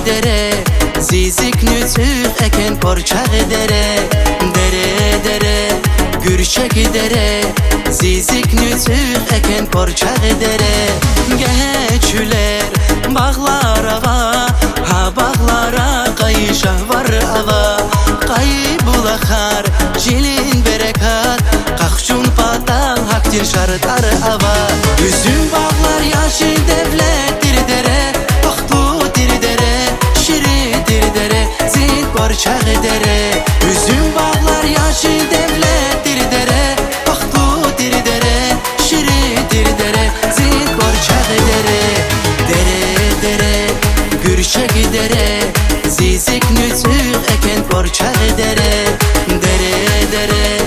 dere, zizik nütük eken porçak dere. Dere dere, gürçek dere, zizik nütük eken porçak dere. Geçüler bağlara, ha bağlara kayışa var ava. Kaybul akar, jilin berekat, kakçun patal haktin şartar ava. Üzüm bağlar yaşı devlettir dere, baktludir dere, şiridir dere, zik porçak dere. Üzüm bağlar yaşı devlettir dere, baktludir dere, şiridir dere, zik porçak dere. Dere dere, gürçek dere, zizik nütük eken porçak dere. Dere dere,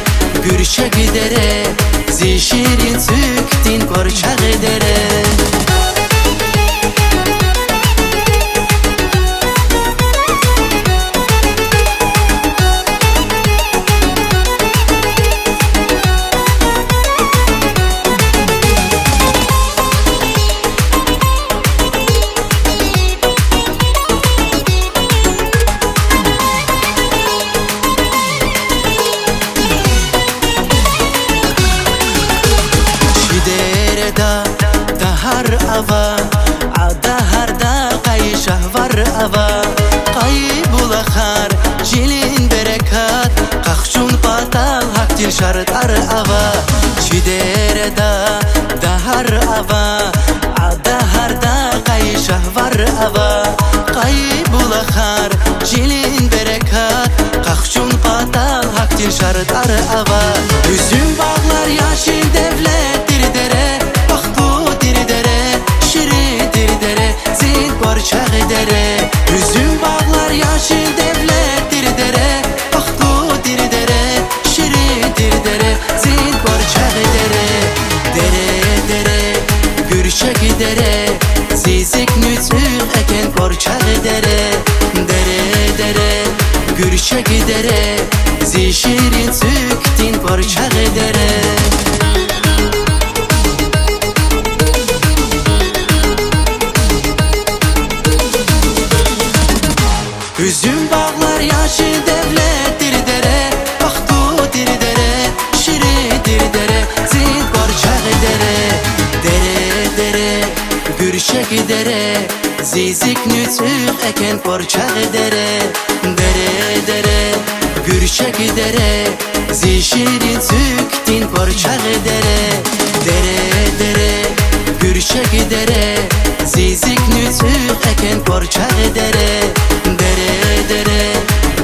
gürçek dere, zişirin tüktin porçak dere. Ava, adaharda kayışah var ava. Kaybul akar, jilin berekat, kakçun patal haktin şartar ava. Çidereda dahar ava, adaharda kayışah var ava. Kaybul akar, jilin berekat, kakçun patal haktin şartar ava. Üzüm bağlar yaşı devlettir dere, porçak dere. Üzüm bağlar yaşı devlettir dere, baktludir dere, şiridir dere, zil porçak dere. Dere dere, gürçek dere, zizik nütük eken porçak dere. Dere dere, gürçek dere, zişirin tüktin porçak dere. Üzüm bağlar yaşı devlettir dere, baktludir dere, şiridir dere, zil porçak dere. Dere dere, gürçek dere, zizik nütük eken porçak dere. Dere dere, gürçek dere, zişirin tüktin porçak dere. Dere dere, gürçek dere, zizik nütük eken porçak dere. Dere dere,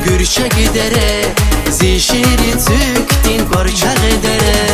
gürçek dere, zişirin tüktin porçak dere.